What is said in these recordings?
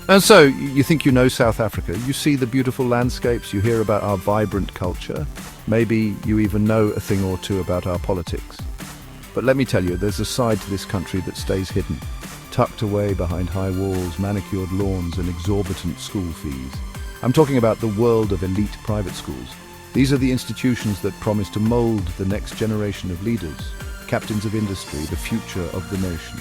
And so, you think you know South Africa, you see the beautiful landscapes, you hear about our vibrant culture, maybe you even know a thing or two about our politics. But let me tell you, there's a side to this country that stays hidden, tucked away behind high walls, manicured lawns and exorbitant school fees. I'm talking about the world of elite private schools. These are the institutions that promise to mold the next generation of leaders, captains of industry, the future of the nation.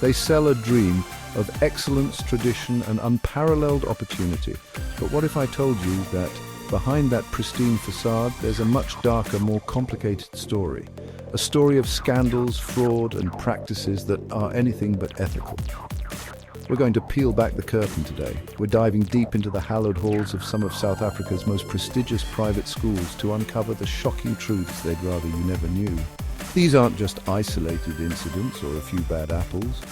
They sell a dream of excellence, tradition and unparalleled opportunity. But what if I told you that behind that pristine facade there's a much darker, more complicated story? A story of scandals, fraud and practices that are anything but ethical. We're going to peel back the curtain today. We're diving deep into the hallowed halls of some of South Africa's most prestigious private schools to uncover the shocking truths they'd rather you never knew. These aren't just isolated incidents or a few bad apples.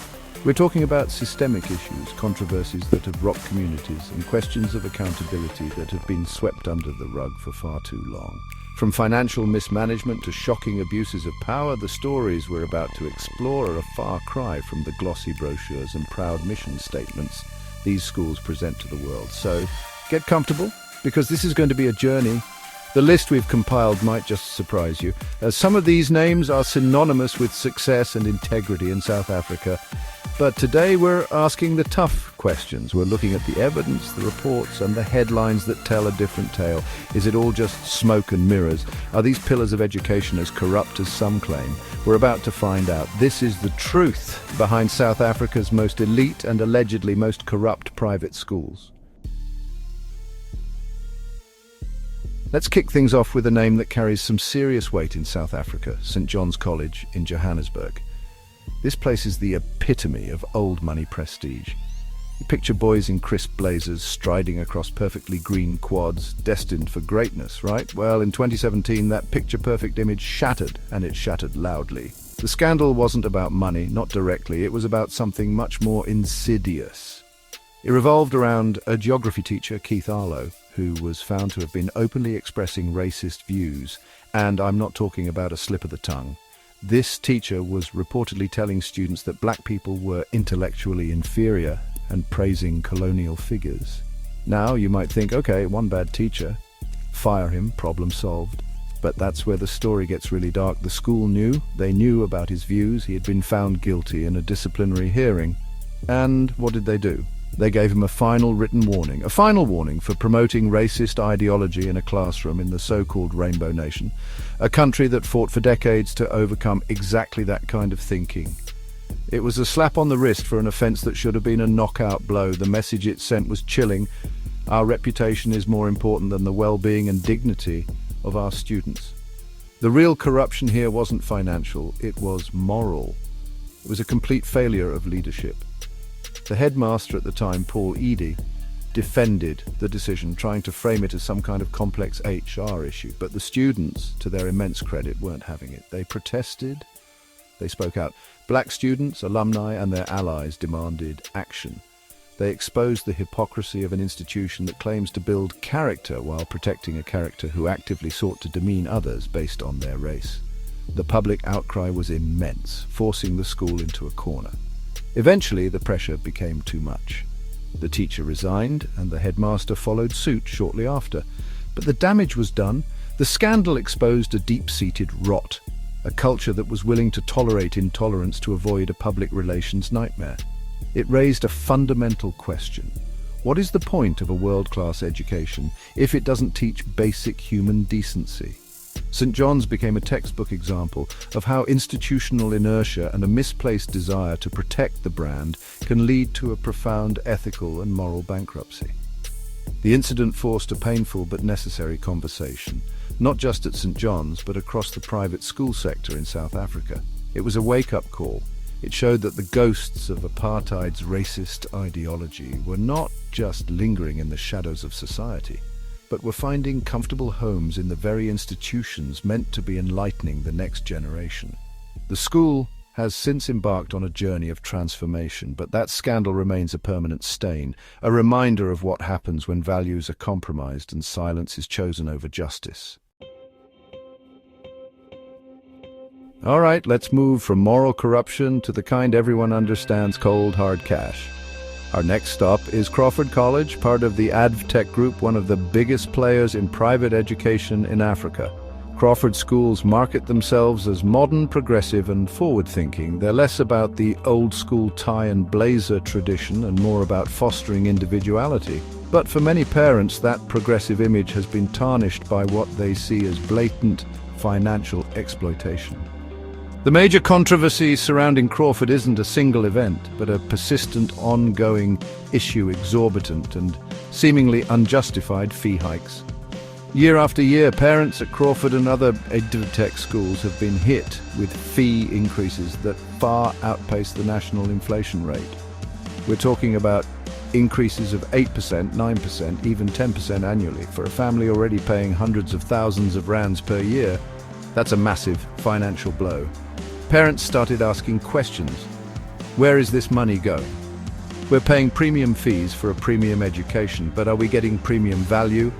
We're talking about systemic issues, controversies that have rocked communities, and questions of accountability that have been swept under the rug for far too long. From financial mismanagement to shocking abuses of power, the stories we're about to explore are a far cry from the glossy brochures and proud mission statements these schools present to the world. So, get comfortable, because this is going to be a journey. The list we've compiled might just surprise you, as some of these names are synonymous with success and integrity in South Africa. But today we're asking the tough questions. We're looking at the evidence, the reports, and the headlines that tell a different tale. Is it all just smoke and mirrors? Are these pillars of education as corrupt as some claim? We're about to find out. This is the truth behind South Africa's most elite and allegedly most corrupt private schools. Let's kick things off with a name that carries some serious weight in South Africa, St. John's College in Johannesburg. This place is the epitome of old money prestige. You picture boys in crisp blazers striding across perfectly green quads, destined for greatness, right? Well, in 2017, that picture-perfect image shattered, and it shattered loudly. The scandal wasn't about money, not directly. It was about something much more insidious. It revolved around a geography teacher, Keith Arlo, who was found to have been openly expressing racist views, and I'm not talking about a slip of the tongue. This teacher was reportedly telling students that black people were intellectually inferior and praising colonial figures. Now you might think, okay, one bad teacher, fire him, problem solved. But that's where the story gets really dark. The school knew, they knew about his views, he had been found guilty in a disciplinary hearing. And what did they do? They gave him a final written warning, for promoting racist ideology in a classroom in the so-called Rainbow Nation, a country that fought for decades to overcome exactly that kind of thinking. It was a slap on the wrist for an offence that should have been a knockout blow. The message it sent was chilling. Our reputation is more important than the well-being and dignity of our students. The real corruption here wasn't financial, it was moral. It was a complete failure of leadership. The headmaster at the time, Paul Edie, defended the decision, trying to frame it as some kind of complex HR issue. But the students, to their immense credit, weren't having it. They protested, they spoke out. Black students, alumni and their allies demanded action. They exposed the hypocrisy of an institution that claims to build character while protecting a character who actively sought to demean others based on their race. The public outcry was immense, forcing the school into a corner. Eventually, the pressure became too much. The teacher resigned, and the headmaster followed suit shortly after. But the damage was done. The scandal exposed a deep-seated rot, a culture that was willing to tolerate intolerance to avoid a public relations nightmare. It raised a fundamental question. What is the point of a world-class education if it doesn't teach basic human decency? St. John's became a textbook example of how institutional inertia and a misplaced desire to protect the brand can lead to a profound ethical and moral bankruptcy. The incident forced a painful but necessary conversation, not just at St. John's but across the private school sector in South Africa. It was a wake-up call. It showed that the ghosts of apartheid's racist ideology were not just lingering in the shadows of society, but were finding comfortable homes in the very institutions meant to be enlightening the next generation. The school has since embarked on a journey of transformation, but that scandal remains a permanent stain, a reminder of what happens when values are compromised and silence is chosen over justice. All right, let's move from moral corruption to the kind everyone understands: cold, hard cash. Our next stop is Crawford College, part of the AdvTech Group, one of the biggest players in private education in Africa. Crawford schools market themselves as modern, progressive and forward-thinking. They're less about the old-school tie and blazer tradition and more about fostering individuality. But for many parents, that progressive image has been tarnished by what they see as blatant financial exploitation. The major controversy surrounding Crawford isn't a single event, but a persistent, ongoing issue, exorbitant and seemingly unjustified fee hikes. Year after year, parents at Crawford and other EdTech schools have been hit with fee increases that far outpace the national inflation rate. We're talking about increases of 8%, 9%, even 10% annually. For a family already paying hundreds of thousands of rands per year, that's a massive financial blow. Parents started asking questions. Where is this money going? We're paying premium fees for a premium education, but are we getting premium value?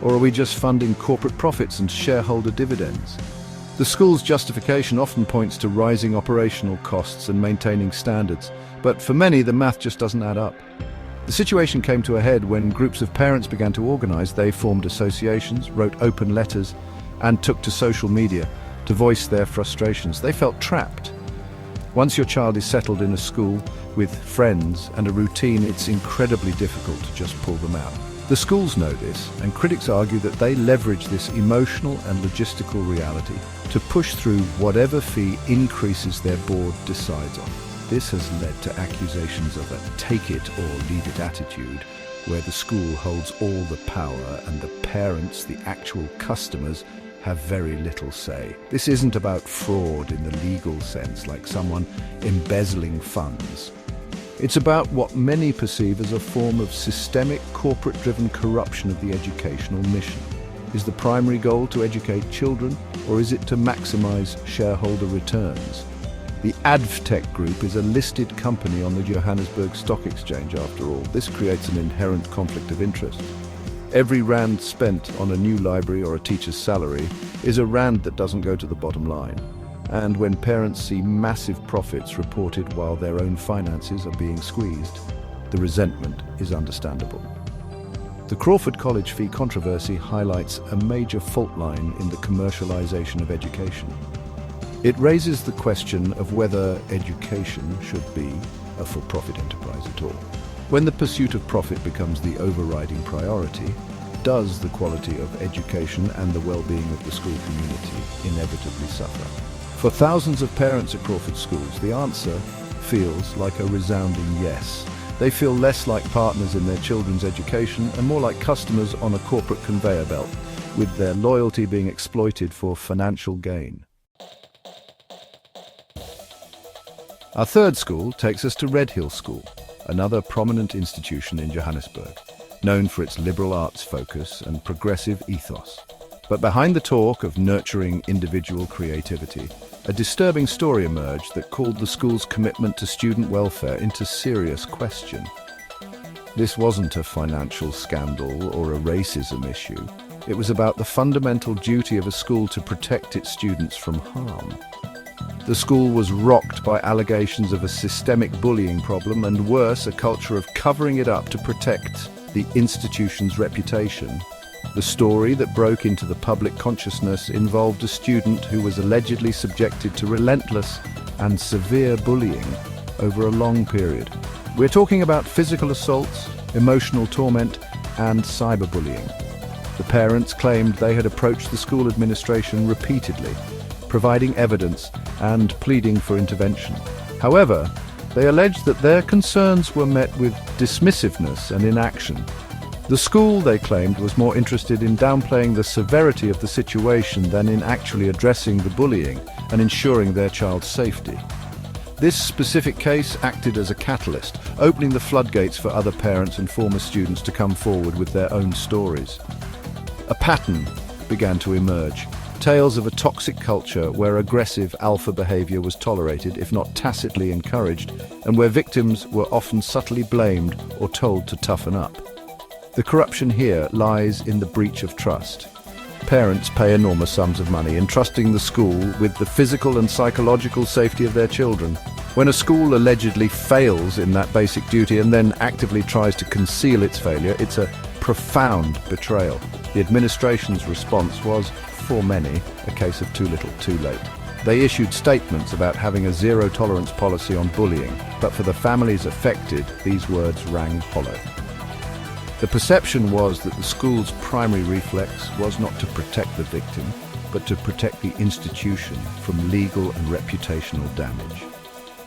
Or are we just funding corporate profits and shareholder dividends? The school's justification often points to rising operational costs and maintaining standards, but for many the math just doesn't add up. The situation came to a head when groups of parents began to organize. They formed associations, wrote open letters, and took to social media to voice their frustrations. They felt trapped. Once your child is settled in a school with friends and a routine, it's incredibly difficult to just pull them out. The schools know this, and critics argue that they leverage this emotional and logistical reality to push through whatever fee increases their board decides on. This has led to accusations of a take-it-or-leave-it attitude, where the school holds all the power and the parents, the actual customers, have very little say. This isn't about fraud in the legal sense, like someone embezzling funds. It's about what many perceive as a form of systemic, corporate-driven corruption of the educational mission. Is the primary goal to educate children, or is it to maximize shareholder returns? The AdvTech Group is a listed company on the Johannesburg Stock Exchange, after all. This creates an inherent conflict of interest. Every rand spent on a new library or a teacher's salary is a rand that doesn't go to the bottom line. And when parents see massive profits reported while their own finances are being squeezed, the resentment is understandable. The Crawford College fee controversy highlights a major fault line in the commercialization of education. It raises the question of whether education should be a for-profit enterprise at all. When the pursuit of profit becomes the overriding priority, does the quality of education and the well-being of the school community inevitably suffer? For thousands of parents at Crawford schools, the answer feels like a resounding yes. They feel less like partners in their children's education and more like customers on a corporate conveyor belt, with their loyalty being exploited for financial gain. Our third school takes us to Red Hill School, another prominent institution in Johannesburg, known for its liberal arts focus and progressive ethos. But behind the talk of nurturing individual creativity, a disturbing story emerged that called the school's commitment to student welfare into serious question. This wasn't a financial scandal or a racism issue. It was about the fundamental duty of a school to protect its students from harm. The school was rocked by allegations of a systemic bullying problem and, worse, a culture of covering it up to protect the institution's reputation. The story that broke into the public consciousness involved a student who was allegedly subjected to relentless and severe bullying over a long period. We're talking about physical assaults, emotional torment, and cyberbullying. The parents claimed they had approached the school administration repeatedly, providing evidence and pleading for intervention. However, they alleged that their concerns were met with dismissiveness and inaction. The school, they claimed, was more interested in downplaying the severity of the situation than in actually addressing the bullying and ensuring their child's safety. This specific case acted as a catalyst, opening the floodgates for other parents and former students to come forward with their own stories. A pattern began to emerge. Tales of a toxic culture where aggressive alpha behavior was tolerated, if not tacitly encouraged, and where victims were often subtly blamed or told to toughen up. The corruption here lies in the breach of trust. Parents pay enormous sums of money entrusting the school with the physical and psychological safety of their children, When a school allegedly fails in that basic duty and then actively tries to conceal its failure, it's a profound betrayal. The administration's response was, for many, a case of too little, too late. They issued statements about having a zero-tolerance policy on bullying, but for the families affected, these words rang hollow. The perception was that the school's primary reflex was not to protect the victim, but to protect the institution from legal and reputational damage.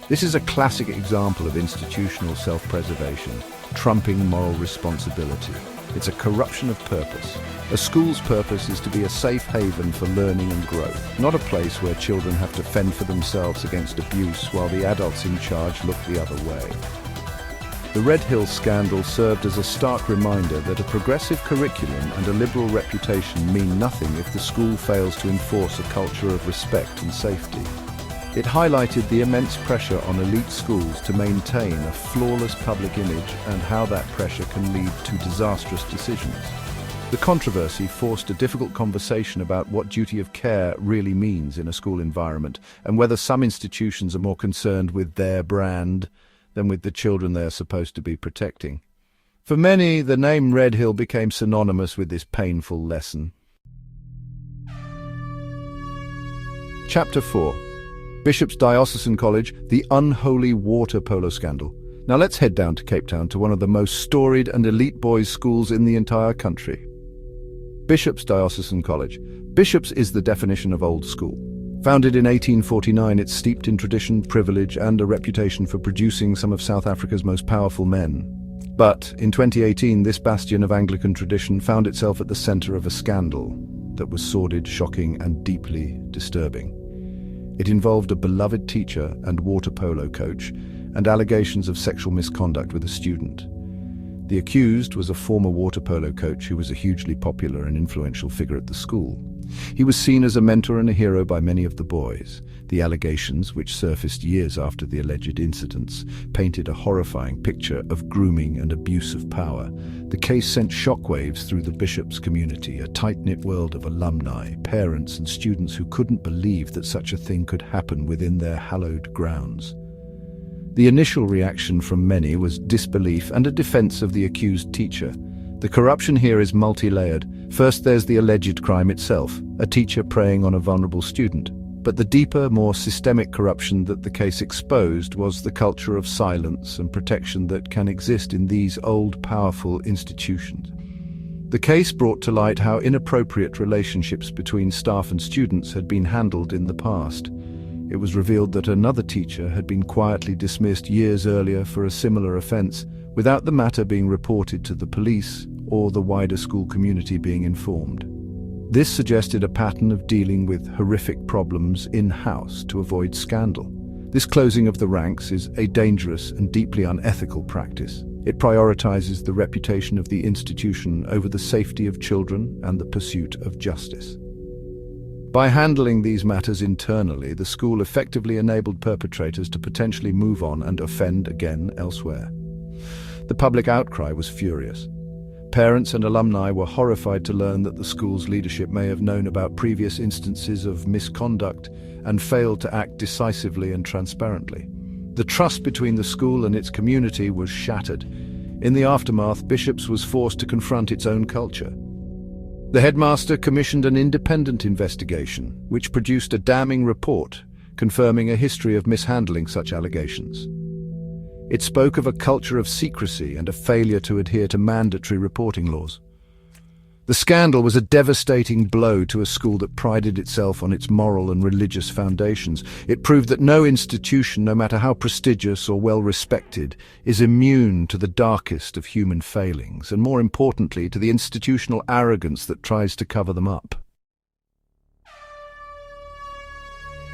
This is a classic example of institutional self-preservation, trumping moral responsibility. It's a corruption of purpose. A school's purpose is to be a safe haven for learning and growth, not a place where children have to fend for themselves against abuse while the adults in charge look the other way. The Red Hill scandal served as a stark reminder that a progressive curriculum and a liberal reputation mean nothing if the school fails to enforce a culture of respect and safety. It highlighted the immense pressure on elite schools to maintain a flawless public image and how that pressure can lead to disastrous decisions. The controversy forced a difficult conversation about what duty of care really means in a school environment and whether some institutions are more concerned with their brand than with the children they are supposed to be protecting. For many, the name Red Hill became synonymous with this painful lesson. Chapter 4. Bishop's Diocesan College, the Unholy water polo scandal. Now let's head down to Cape Town to one of the most storied and elite boys' schools in the entire country. Bishop's Diocesan College. Bishop's is the definition of old school. Founded in 1849, it's steeped in tradition, privilege, and a reputation for producing some of South Africa's most powerful men. But in 2018, this bastion of Anglican tradition found itself at the center of a scandal that was sordid, shocking, and deeply disturbing. It involved a beloved teacher and water polo coach, and allegations of sexual misconduct with a student. The accused was a former water polo coach who was a hugely popular and influential figure at the school. He was seen as a mentor and a hero by many of the boys. The allegations, which surfaced years after the alleged incidents, painted a horrifying picture of grooming and abuse of power. The case sent shockwaves through the Bishop's community, a tight-knit world of alumni, parents and students who couldn't believe that such a thing could happen within their hallowed grounds. The initial reaction from many was disbelief and a defense of the accused teacher. The corruption here is multi-layered. First, there's the alleged crime itself, a teacher preying on a vulnerable student. But the deeper, more systemic corruption that the case exposed was the culture of silence and protection that can exist in these old, powerful institutions. The case brought to light how inappropriate relationships between staff and students had been handled in the past. It was revealed that another teacher had been quietly dismissed years earlier for a similar offense, without the matter being reported to the police or the wider school community being informed. This suggested a pattern of dealing with horrific problems in-house to avoid scandal. This closing of the ranks is a dangerous and deeply unethical practice. It prioritizes the reputation of the institution over the safety of children and the pursuit of justice. By handling these matters internally, the school effectively enabled perpetrators to potentially move on and offend again elsewhere. The public outcry was furious. Parents and alumni were horrified to learn that the school's leadership may have known about previous instances of misconduct and failed to act decisively and transparently. The trust between the school and its community was shattered. In the aftermath, Bishop's was forced to confront its own culture. The headmaster commissioned an independent investigation, which produced a damning report confirming a history of mishandling such allegations. It spoke of a culture of secrecy and a failure to adhere to mandatory reporting laws. The scandal was a devastating blow to a school that prided itself on its moral and religious foundations. It proved that no institution, no matter how prestigious or well-respected, is immune to the darkest of human failings, and more importantly, to the institutional arrogance that tries to cover them up.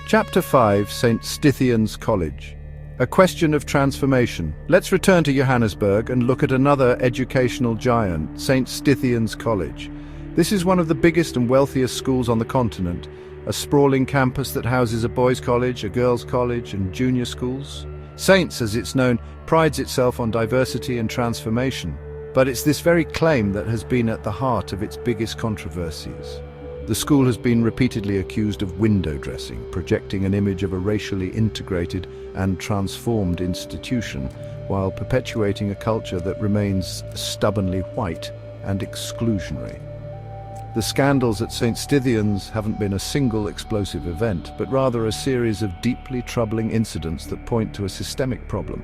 Chapter 5, St. Stithian's College. A question of transformation. Let's return to Johannesburg and look at another educational giant, St. Stithian's College. This is one of the biggest and wealthiest schools on the continent, a sprawling campus that houses a boys' college, a girls' college, and junior schools. Saints, as it's known, prides itself on diversity and transformation, but it's this very claim that has been at the heart of its biggest controversies. The school has been repeatedly accused of window dressing, projecting an image of a racially integrated and transformed institution, while perpetuating a culture that remains stubbornly white and exclusionary. The scandals at St. Stithians haven't been a single explosive event, but rather a series of deeply troubling incidents that point to a systemic problem.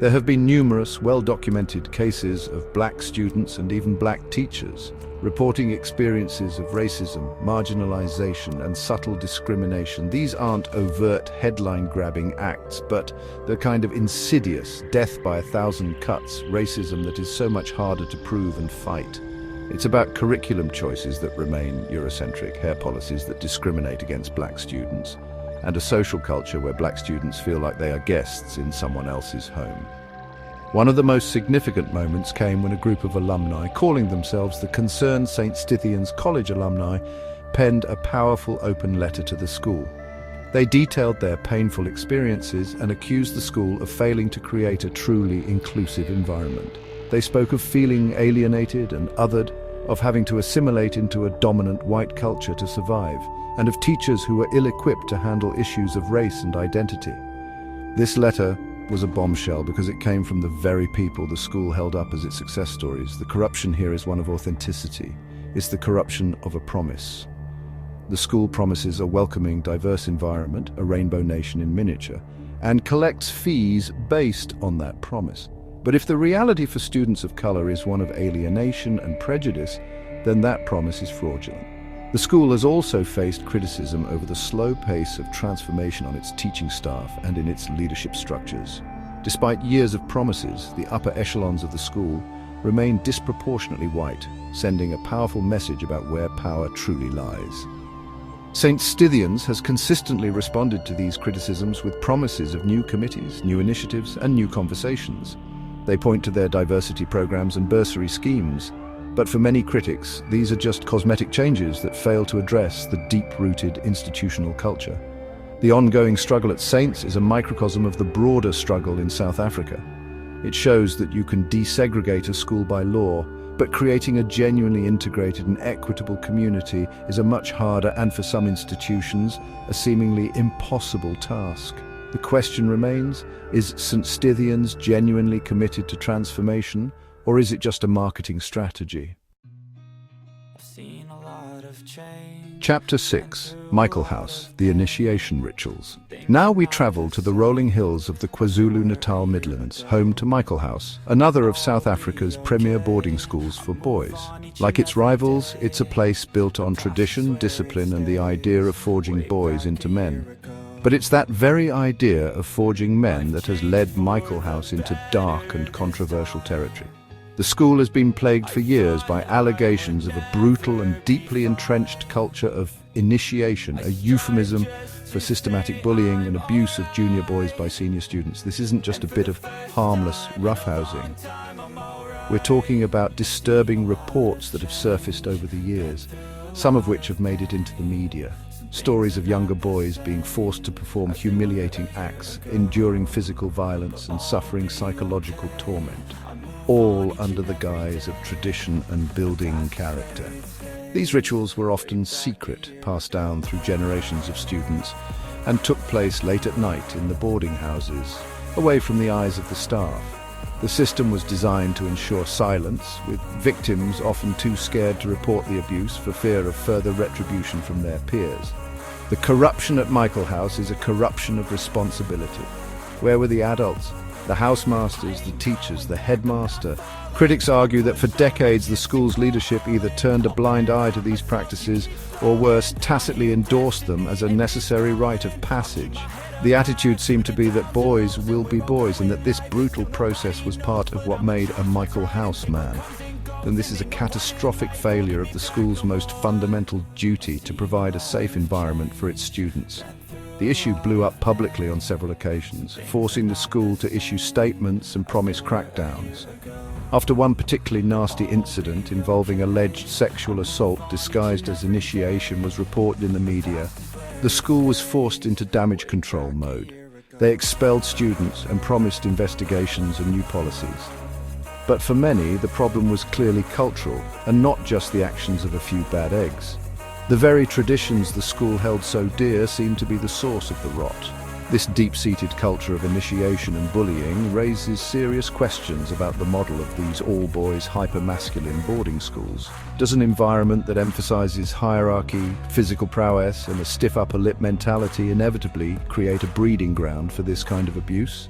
There have been numerous, well-documented cases of black students and even black teachers reporting experiences of racism, marginalization, and subtle discrimination. These aren't overt headline-grabbing acts, but the kind of insidious, death by a thousand cuts racism that is so much harder to prove and fight. It's about curriculum choices that remain Eurocentric, hair policies that discriminate against black students, and a social culture where black students feel like they are guests in someone else's home. One of the most significant moments came when a group of alumni, calling themselves the Concerned St. Stithians College alumni, penned a powerful open letter to the school. They detailed their painful experiences and accused the school of failing to create a truly inclusive environment. They spoke of feeling alienated and othered, of having to assimilate into a dominant white culture to survive, and of teachers who were ill-equipped to handle issues of race and identity. This letter was a bombshell because it came from the very people the school held up as its success stories. The corruption here is one of authenticity. It's the corruption of a promise. The school promises a welcoming, diverse environment, a rainbow nation in miniature, and collects fees based on that promise. But if the reality for students of color is one of alienation and prejudice, then that promise is fraudulent. The school has also faced criticism over the slow pace of transformation on its teaching staff and in its leadership structures. Despite years of promises, the upper echelons of the school remain disproportionately white, sending a powerful message about where power truly lies. St. Stithians has consistently responded to these criticisms with promises of new committees, new initiatives, and new conversations. They point to their diversity programs and bursary schemes, but for many critics, these are just cosmetic changes that fail to address the deep-rooted institutional culture. The ongoing struggle at Saints is a microcosm of the broader struggle in South Africa. It shows that you can desegregate a school by law, but creating a genuinely integrated and equitable community is a much harder and, for some institutions, a seemingly impossible task. The question remains, is St. Stithians genuinely committed to transformation, or is it just a marketing strategy? Chapter 6, Michael House, the Initiation Rituals. Now we travel to the rolling hills of the KwaZulu-Natal Midlands, home to Michael House, another of South Africa's premier boarding schools for boys. Like its rivals, it's a place built on tradition, discipline, and the idea of forging boys into men. But it's that very idea of forging men that has led Michael House into dark and controversial territory. The school has been plagued for years by allegations of a brutal and deeply entrenched culture of initiation, a euphemism for systematic bullying and abuse of junior boys by senior students. This isn't just a bit of harmless roughhousing. We're talking about disturbing reports that have surfaced over the years, some of which have made it into the media. Stories of younger boys being forced to perform humiliating acts, enduring physical violence and suffering psychological torment, all under the guise of tradition and building character. These rituals were often secret, passed down through generations of students, and took place late at night in the boarding houses, away from the eyes of the staff. The system was designed to ensure silence, with victims often too scared to report the abuse for fear of further retribution from their peers. The corruption at Michael House is a corruption of responsibility. Where were the adults? The housemasters, the teachers, the headmaster? Critics argue that for decades the school's leadership either turned a blind eye to these practices or worse, tacitly endorsed them as a necessary rite of passage. The attitude seemed to be that boys will be boys and that this brutal process was part of what made a Michael House man. And this is a catastrophic failure of the school's most fundamental duty to provide a safe environment for its students. The issue blew up publicly on several occasions, forcing the school to issue statements and promise crackdowns. After one particularly nasty incident involving alleged sexual assault disguised as initiation was reported in the media, the school was forced into damage control mode. They expelled students and promised investigations and new policies. But for many, the problem was clearly cultural and not just the actions of a few bad eggs. The very traditions the school held so dear seem to be the source of the rot. This deep-seated culture of initiation and bullying raises serious questions about the model of these all-boys hyper-masculine boarding schools. Does an environment that emphasizes hierarchy, physical prowess, and a stiff upper lip mentality inevitably create a breeding ground for this kind of abuse?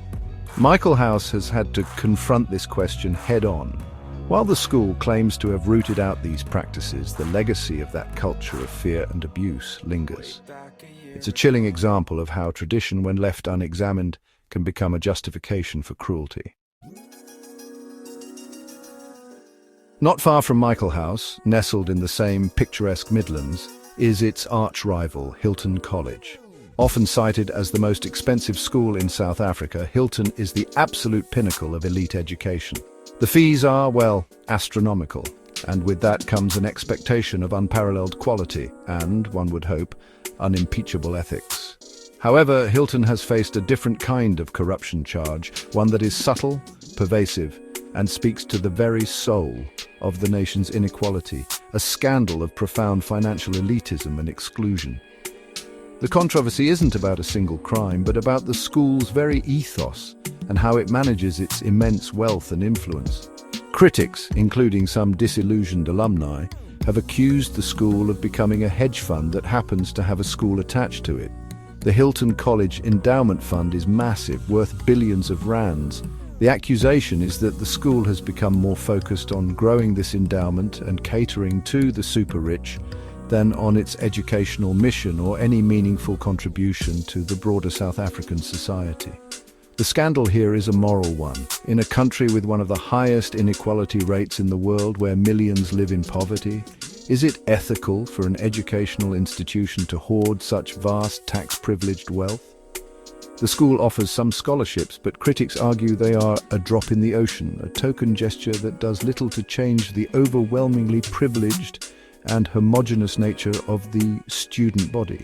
Michael House has had to confront this question head-on. While the school claims to have rooted out these practices, the legacy of that culture of fear and abuse lingers. It's a chilling example of how tradition, when left unexamined, can become a justification for cruelty. Not far from Michael House, nestled in the same picturesque Midlands, is its arch-rival, Hilton College. Often cited as the most expensive school in South Africa, Hilton is the absolute pinnacle of elite education. The fees are, well, astronomical, and with that comes an expectation of unparalleled quality and, one would hope, unimpeachable ethics. However, Hilton has faced a different kind of corruption charge, one that is subtle, pervasive, and speaks to the very soul of the nation's inequality, a scandal of profound financial elitism and exclusion. The controversy isn't about a single crime, but about the school's very ethos and how it manages its immense wealth and influence. Critics, including some disillusioned alumni, have accused the school of becoming a hedge fund that happens to have a school attached to it. The Hilton College Endowment Fund is massive, worth billions of rands. The accusation is that the school has become more focused on growing this endowment and catering to the super-rich than on its educational mission or any meaningful contribution to the broader South African society. The scandal here is a moral one. In a country with one of the highest inequality rates in the world, where millions live in poverty, is it ethical for an educational institution to hoard such vast tax-privileged wealth? The school offers some scholarships, but critics argue they are a drop in the ocean, a token gesture that does little to change the overwhelmingly privileged and homogeneous nature of the student body.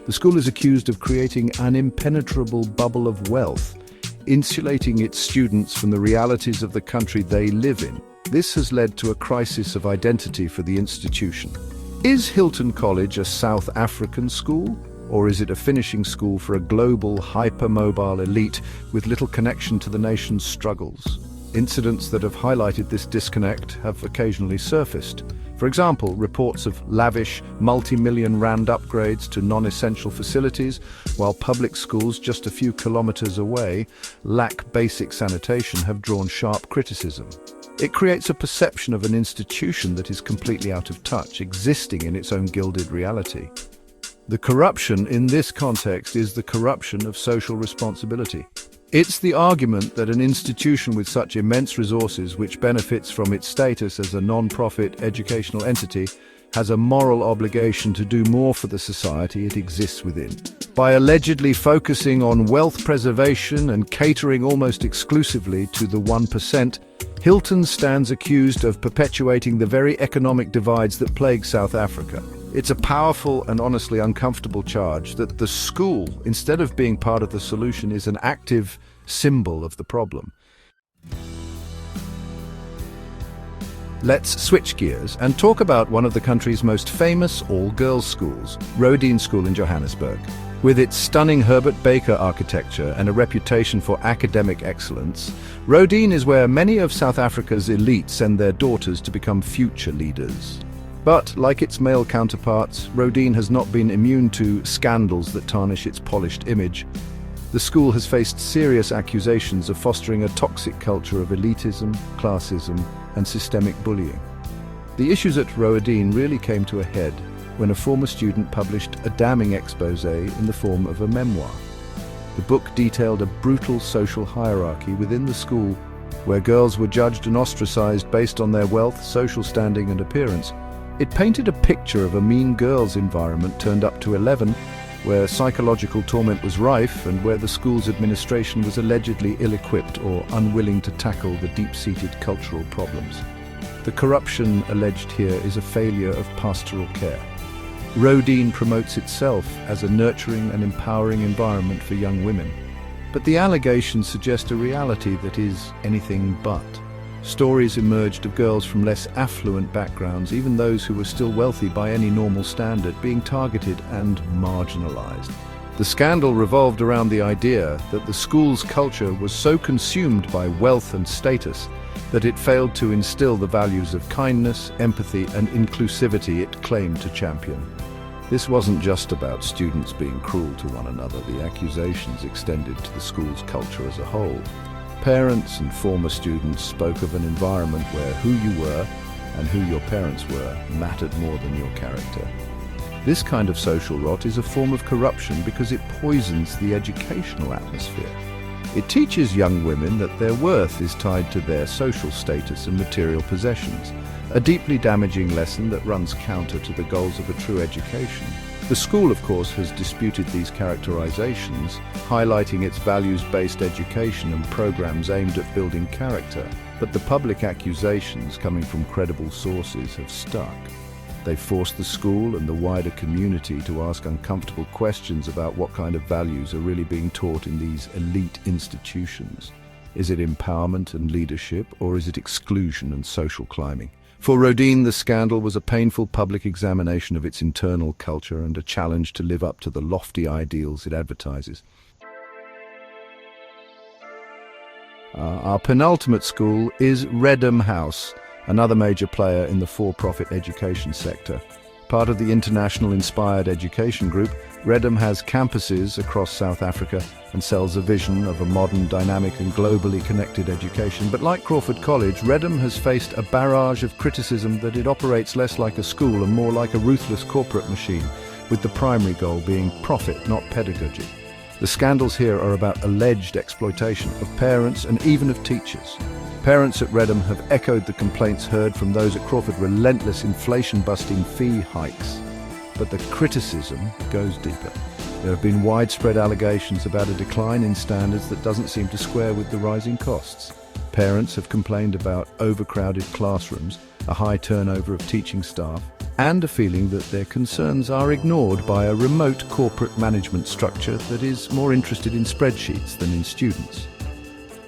The school is accused of creating an impenetrable bubble of wealth, insulating its students from the realities of the country they live in. This has led to a crisis of identity for the institution. Is Hilton College a South African school, or is it a finishing school for a global, hypermobile elite with little connection to the nation's struggles? Incidents that have highlighted this disconnect have occasionally surfaced. For example, reports of lavish, multi-million rand upgrades to non-essential facilities, while public schools just a few kilometers away lack basic sanitation, have drawn sharp criticism. It creates a perception of an institution that is completely out of touch, existing in its own gilded reality. The corruption in this context is the corruption of social responsibility. It's the argument that an institution with such immense resources, which benefits from its status as a non-profit educational entity, has a moral obligation to do more for the society it exists within. By allegedly focusing on wealth preservation and catering almost exclusively to the 1%, Hilton stands accused of perpetuating the very economic divides that plague South Africa. It's a powerful and honestly uncomfortable charge that the school, instead of being part of the solution, is an active symbol of the problem. Let's switch gears and talk about one of the country's most famous all-girls schools, Roedean School in Johannesburg. With its stunning Herbert Baker architecture and a reputation for academic excellence, Roedean is where many of South Africa's elites send their daughters to become future leaders. But, like its male counterparts, Roedean has not been immune to scandals that tarnish its polished image. The school has faced serious accusations of fostering a toxic culture of elitism, classism, and systemic bullying. The issues at Roedean really came to a head when a former student published a damning exposé in the form of a memoir. The book detailed a brutal social hierarchy within the school, where girls were judged and ostracized based on their wealth, social standing, and appearance. It painted a picture of a mean girls' environment turned up to 11, where psychological torment was rife and where the school's administration was allegedly ill-equipped or unwilling to tackle the deep-seated cultural problems. The corruption alleged here is a failure of pastoral care. Roedean promotes itself as a nurturing and empowering environment for young women, but the allegations suggest a reality that is anything but. Stories emerged of girls from less affluent backgrounds, even those who were still wealthy by any normal standard, being targeted and marginalized. The scandal revolved around the idea that the school's culture was so consumed by wealth and status that it failed to instill the values of kindness, empathy, and inclusivity it claimed to champion. This wasn't just about students being cruel to one another. The accusations extended to the school's culture as a whole. Parents and former students spoke of an environment where who you were and who your parents were mattered more than your character. This kind of social rot is a form of corruption because it poisons the educational atmosphere. It teaches young women that their worth is tied to their social status and material possessions, a deeply damaging lesson that runs counter to the goals of a true education. The school, of course, has disputed these characterizations, highlighting its values-based education and programs aimed at building character. But the public accusations coming from credible sources have stuck. They forced the school and the wider community to ask uncomfortable questions about what kind of values are really being taught in these elite institutions. Is it empowerment and leadership, or is it exclusion and social climbing? For Rodin, the scandal was a painful public examination of its internal culture and a challenge to live up to the lofty ideals it advertises. Our penultimate school is Redham House, another major player in the for-profit education sector. Part of the International Inspired Education Group, Redham has campuses across South Africa and sells a vision of a modern, dynamic and globally connected education. But like Crawford College, Redham has faced a barrage of criticism that it operates less like a school and more like a ruthless corporate machine, with the primary goal being profit, not pedagogy. The scandals here are about alleged exploitation of parents and even of teachers. Parents at Redham have echoed the complaints heard from those at Crawford: relentless inflation-busting fee hikes. But the criticism goes deeper. There have been widespread allegations about a decline in standards that doesn't seem to square with the rising costs. Parents have complained about overcrowded classrooms, a high turnover of teaching staff, and a feeling that their concerns are ignored by a remote corporate management structure that is more interested in spreadsheets than in students.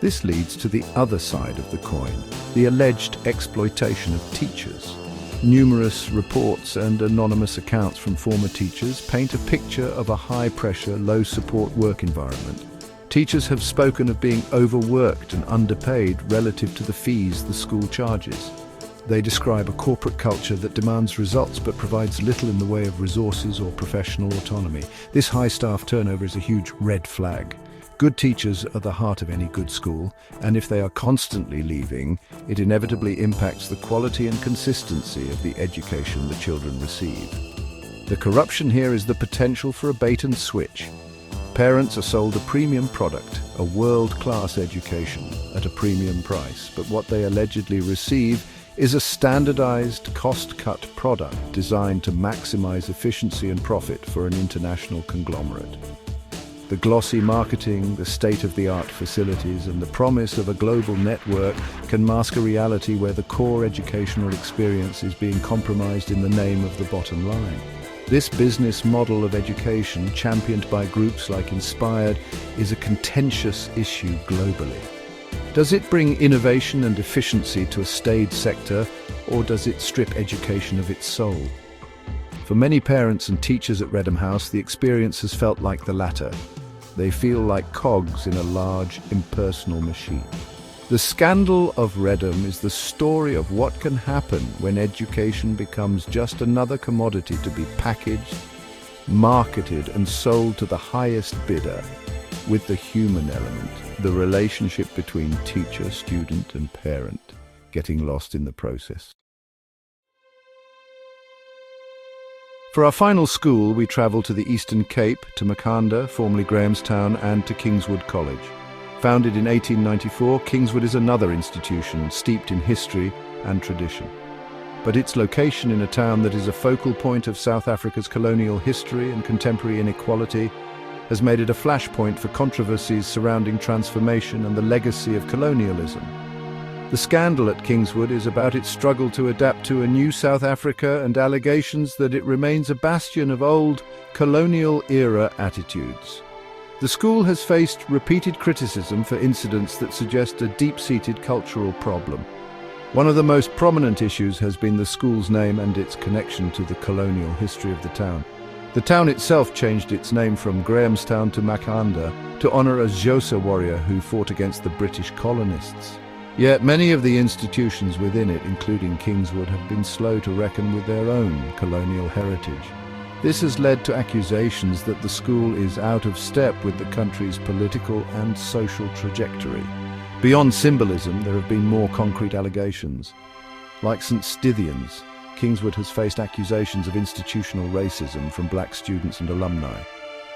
This leads to the other side of the coin, the alleged exploitation of teachers. Numerous reports and anonymous accounts from former teachers paint a picture of a high-pressure, low-support work environment. Teachers have spoken of being overworked and underpaid relative to the fees the school charges. They describe a corporate culture that demands results but provides little in the way of resources or professional autonomy. This high staff turnover is a huge red flag. Good teachers are the heart of any good school, and if they are constantly leaving, it inevitably impacts the quality and consistency of the education the children receive. The corruption here is the potential for a bait and switch. Parents are sold a premium product, a world-class education, at a premium price, but what they allegedly receive is a standardized, cost-cut product designed to maximize efficiency and profit for an international conglomerate. The glossy marketing, the state-of-the-art facilities, and the promise of a global network can mask a reality where the core educational experience is being compromised in the name of the bottom line. This business model of education, championed by groups like Inspired, is a contentious issue globally. Does it bring innovation and efficiency to a staid sector, or does it strip education of its soul? For many parents and teachers at Redham House, the experience has felt like the latter. They feel like cogs in a large, impersonal machine. The scandal of Redham is the story of what can happen when education becomes just another commodity to be packaged, marketed, and sold to the highest bidder, with the human element, the relationship between teacher, student, and parent, getting lost in the process. For our final school, we travel to the Eastern Cape, to Makhanda, formerly Grahamstown, and to Kingswood College. Founded in 1894, Kingswood is another institution steeped in history and tradition. But its location in a town that is a focal point of South Africa's colonial history and contemporary inequality has made it a flashpoint for controversies surrounding transformation and the legacy of colonialism. The scandal at Kingswood is about its struggle to adapt to a new South Africa and allegations that it remains a bastion of old colonial-era attitudes. The school has faced repeated criticism for incidents that suggest a deep-seated cultural problem. One of the most prominent issues has been the school's name and its connection to the colonial history of the town. The town itself changed its name from Grahamstown to Makanda to honor a Xhosa warrior who fought against the British colonists. Yet many of the institutions within it, including Kingswood, have been slow to reckon with their own colonial heritage. This has led to accusations that the school is out of step with the country's political and social trajectory. Beyond symbolism, there have been more concrete allegations. Like St. Stithians, Kingswood has faced accusations of institutional racism from black students and alumni.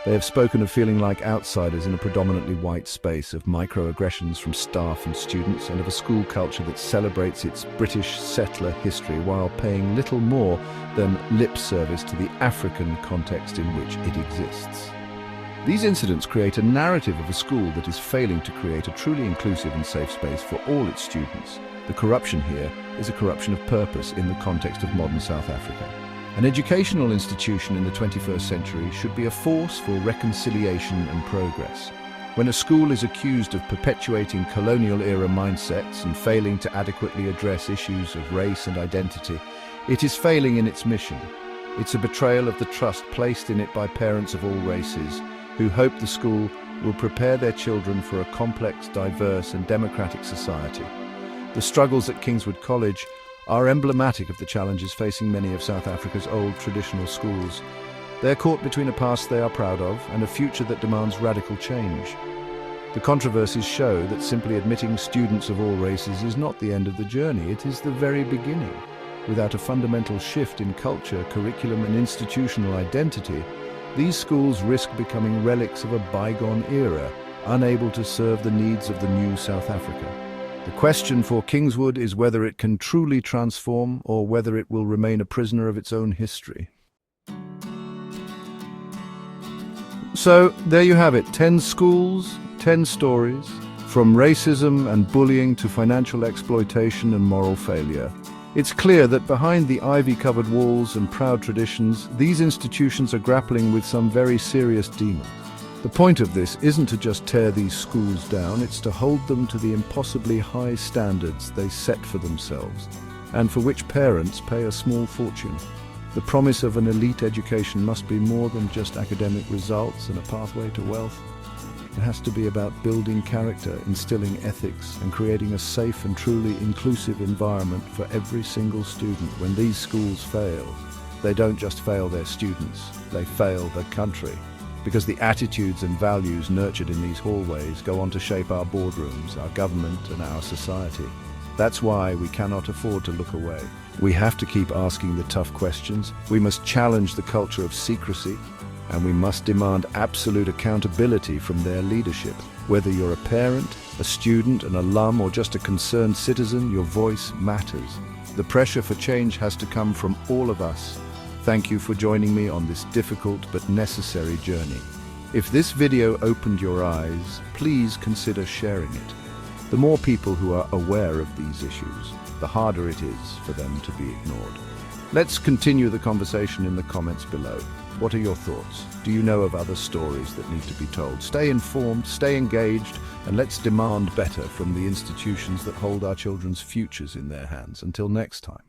They have spoken of feeling like outsiders in a predominantly white space, of microaggressions from staff and students, and of a school culture that celebrates its British settler history while paying little more than lip service to the African context in which it exists. These incidents create a narrative of a school that is failing to create a truly inclusive and safe space for all its students. The corruption here is a corruption of purpose in the context of modern South Africa. An educational institution in the 21st century should be a force for reconciliation and progress. When a school is accused of perpetuating colonial-era mindsets and failing to adequately address issues of race and identity, it is failing in its mission. It's a betrayal of the trust placed in it by parents of all races, who hope the school will prepare their children for a complex, diverse and democratic society. The struggles at Kingswood College are emblematic of the challenges facing many of South Africa's old traditional schools. They are caught between a past they are proud of and a future that demands radical change. The controversies show that simply admitting students of all races is not the end of the journey, it is the very beginning. Without a fundamental shift in culture, curriculum and institutional identity, these schools risk becoming relics of a bygone era, unable to serve the needs of the new South Africa. The question for Kingswood is whether it can truly transform or whether it will remain a prisoner of its own history. So, there you have it, 10 schools, 10 stories, from racism and bullying to financial exploitation and moral failure. It's clear that behind the ivy-covered walls and proud traditions, these institutions are grappling with some very serious demons. The point of this isn't to just tear these schools down, it's to hold them to the impossibly high standards they set for themselves, and for which parents pay a small fortune. The promise of an elite education must be more than just academic results and a pathway to wealth. It has to be about building character, instilling ethics, and creating a safe and truly inclusive environment for every single student. When these schools fail, they don't just fail their students, they fail the country. Because the attitudes and values nurtured in these hallways go on to shape our boardrooms, our government and our society. That's why we cannot afford to look away. We have to keep asking the tough questions. We must challenge the culture of secrecy, and we must demand absolute accountability from their leadership. Whether you're a parent, a student, an alum, or just a concerned citizen, your voice matters. The pressure for change has to come from all of us. Thank you for joining me on this difficult but necessary journey. If this video opened your eyes, please consider sharing it. The more people who are aware of these issues, the harder it is for them to be ignored. Let's continue the conversation in the comments below. What are your thoughts? Do you know of other stories that need to be told? Stay informed, stay engaged, and let's demand better from the institutions that hold our children's futures in their hands. Until next time.